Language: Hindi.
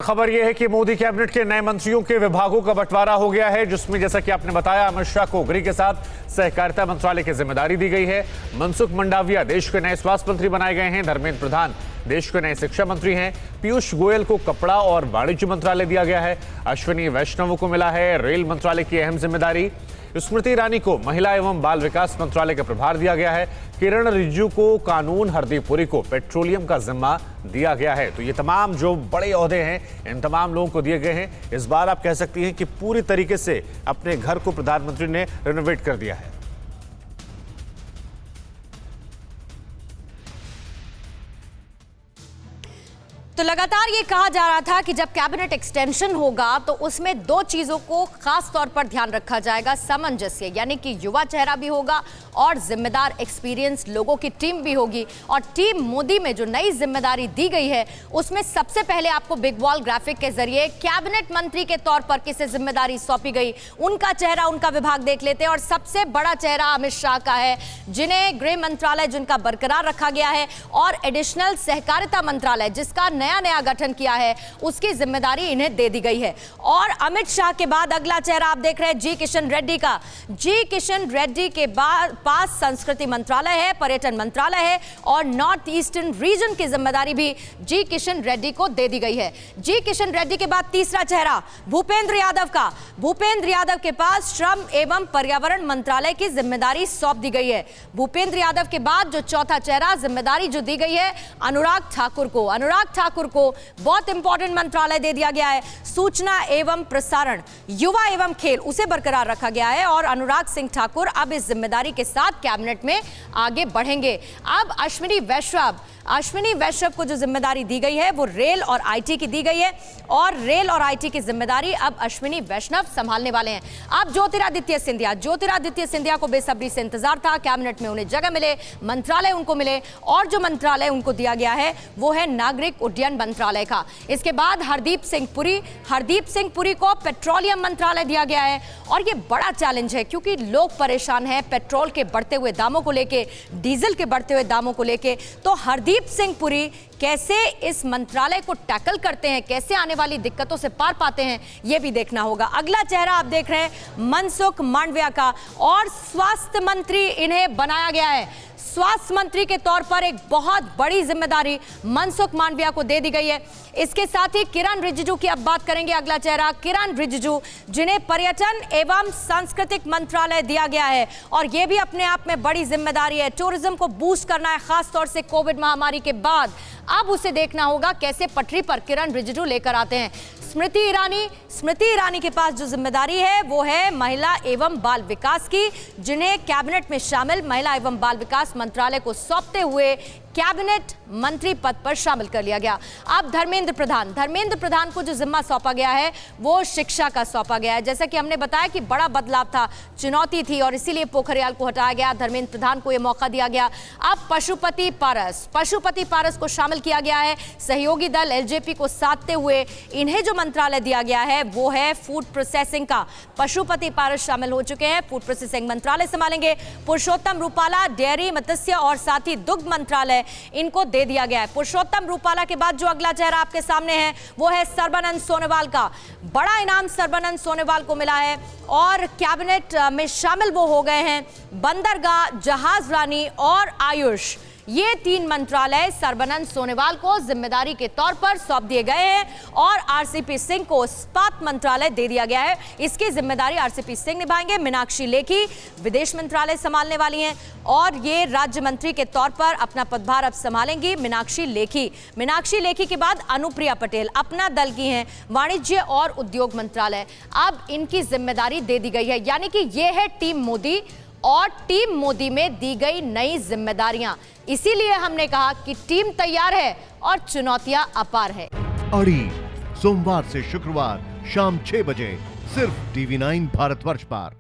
खबर यह है कि मोदी कैबिनेट के नए मंत्रियों के विभागों का बंटवारा हो गया है, जिसमें जैसा कि आपने बताया अमित शाह को गृह के साथ सहकारिता मंत्रालय की जिम्मेदारी दी गई है। मनसुख मंडाविया देश के नए स्वास्थ्य मंत्री बनाए गए हैं। धर्मेंद्र प्रधान देश के नए शिक्षा मंत्री हैं। पीयूष गोयल को कपड़ा और वाणिज्य मंत्रालय दिया गया है। अश्विनी वैष्णव को मिला है रेल मंत्रालय की अहम जिम्मेदारी। स्मृति ईरानी को महिला एवं बाल विकास मंत्रालय का प्रभार दिया गया है। किरण रिजिजू को कानून, हरदीप पुरी को पेट्रोलियम का जिम्मा दिया गया है। तो ये तमाम जो बड़े ओहदे हैं इन तमाम लोगों को दिए गए हैं। इस बार आप कह सकती हैं कि पूरी तरीके से अपने घर को प्रधानमंत्री ने रेनोवेट कर दिया है। तो लगातार ये कहा जा रहा था कि जब कैबिनेट एक्सटेंशन होगा तो उसमें दो चीजों को खास तौर पर ध्यान रखा जाएगा, सामंजस्य, यानी कि युवा चेहरा भी होगा और जिम्मेदार एक्सपीरियंस लोगों की टीम भी होगी। और टीम मोदी में जो नई जिम्मेदारी दी गई है उसमें सबसे पहले आपको बिग वॉल ग्राफिक के जरिए कैबिनेट मंत्री के तौर पर किसे जिम्मेदारी सौंपी गई, उनका चेहरा, उनका विभाग देख लेते हैं। और सबसे बड़ा चेहरा अमित शाह का है, जिन्हें गृह मंत्रालय जिनका बरकरार रखा गया है और एडिशनल सहकारिता मंत्रालय जिसका नया गठन किया है उसकी जिम्मेदारी इन्हें दे दी गई है। और अमित शाह के बाद अगला चेहरा आप देख रहे हैं जी किशन रेड्डी का। जी किशन रेड्डी के पास संस्कृति मंत्रालय है, पर्यटन मंत्रालय है और नॉर्थ ईस्टर्न रीजन की जिम्मेदारी भी जी किशन रेड्डी को दे दी गई है। जी किशन रेड्डी के बाद तीसरा चेहरा भूपेंद्र यादव का। भूपेंद्र यादव के पास श्रम एवं पर्यावरण मंत्रालय की जिम्मेदारी सौंप दी गई है। भूपेंद्र यादव के बाद जो चौथा चेहरा जिम्मेदारी जो दी गई है अनुराग ठाकुर को। अनुराग ठाकुर को बहुत इंपॉर्टेंट मंत्रालय दे दिया गया है। सूचना एवं प्रसारण, युवा एवं खेल उसे बरकरार रखा गया है और अनुराग सिंह ठाकुर अब इस जिम्मेदारी के साथ कैबिनेट में आगे बढ़ेंगे। अब अश्विनी वैष्णव को जो जिम्मेदारी दी गई है वो रेल और आईटी की दी गई है और रेल और आईटी की जिम्मेदारी अब अश्विनी वैष्णव संभालने वाले हैं। अब ज्योतिरादित्य सिंधिया को बेसब्री से इंतजार था, कैबिनेट में उन्हें जगह मिले, मंत्रालय उनको मिले और जो मंत्रालय उनको दिया गया है वो है नागरिक उड्डयन मंत्रालय का। इसके बाद हरदीप सिंह पुरी को पेट्रोलियम मंत्रालय दिया गया है। और ये बड़ा चैलेंज है क्योंकि लोग परेशान हैं पेट्रोल के बढ़ते हुए दामों को लेके, डीजल के बढ़ते हुए दामों को लेके। तो हरदीप सिंह पुरी कैसे इस मंत्रालय को टैकल करते हैं, कैसे आने वाली दिक्कतों से पार पाते हैं, यह भी देखना होगा। अगला चेहरा आप देख रहे हैं मनसुख मांडविया का और स्वास्थ्य मंत्री इन्हें बनाया गया है। स्वास्थ्य मंत्री के तौर पर एक बहुत बड़ी जिम्मेदारी मनसुख मांडविया को दे दी गई है। इसके साथ ही किरण रिजिजू की अब बात करेंगे। अगला चेहरा किरण रिजिजू, जिन्हें पर्यटन एवं सांस्कृतिक मंत्रालय दिया गया है और यह भी अपने आप में बड़ी जिम्मेदारी है। टूरिज्म को बूस्ट करना है, खास तौर से कोविड महामारी के बाद। अब उसे देखना होगा कैसे पटरी पर किरण रिजिजू लेकर आते हैं। स्मृति ईरानी के पास जो जिम्मेदारी है वो है महिला एवं बाल विकास की, जिन्हें कैबिनेट में शामिल महिला एवं बाल विकास मंत्रालय को सौंपते हुए कैबिनेट मंत्री पद पर शामिल कर लिया गया। अब धर्मेंद्र प्रधान को जो जिम्मा सौंपा गया है वो शिक्षा का सौंपा गया है। जैसा कि हमने बताया कि बड़ा बदलाव था, चुनौती थी और इसीलिए पोखरियाल को हटाया गया, धर्मेंद्र प्रधान को यह मौका दिया गया। अब पशुपति पारस को शामिल किया गया है। सहयोगी दल एलजेपी को साधते हुए इन्हें जो मंत्रालय दिया गया है वो है फूड प्रोसेसिंग का। पशुपति पारस शामिल हो चुके हैं, फूड प्रोसेसिंग मंत्रालय संभालेंगे। पुरुषोत्तम रूपाला डेयरी, मत्स्य और साथ ही दुग्ध मंत्रालय इनको दे दिया गया है। पुरुषोत्तम रूपाला के बाद जो अगला चेहरा आपके सामने है वो है सर्बानंद सोनोवाल का। बड़ा इनाम सर्बानंद सोनोवाल को मिला है और कैबिनेट में शामिल वो हो गए हैं बंदरगाह, जहाजरानी और आयुष। ये तीन मंत्रालय सर्बानंद सोनोवाल को जिम्मेदारी के तौर पर सौंप दिए गए हैं और आरसीपी सिंह को इस्पात मंत्रालय दे दिया गया है। इसकी जिम्मेदारी आरसीपी सिंह निभाएंगे। मीनाक्षी लेखी विदेश मंत्रालय संभालने वाली हैं और ये राज्य मंत्री के तौर पर अपना पदभार अब संभालेंगी मीनाक्षी लेखी के बाद अनुप्रिया पटेल अपना दल की हैं, वाणिज्य और उद्योग मंत्रालय। अब इनकी जिम्मेदारी दे दी गई है, यानी कि ये है टीम मोदी और टीम मोदी में दी गई नई जिम्मेदारियां। इसीलिए हमने कहा कि टीम तैयार है और चुनौतियां अपार है। अड़ी सोमवार से शुक्रवार शाम 6 बजे सिर्फ TV9 भारतवर्ष पर।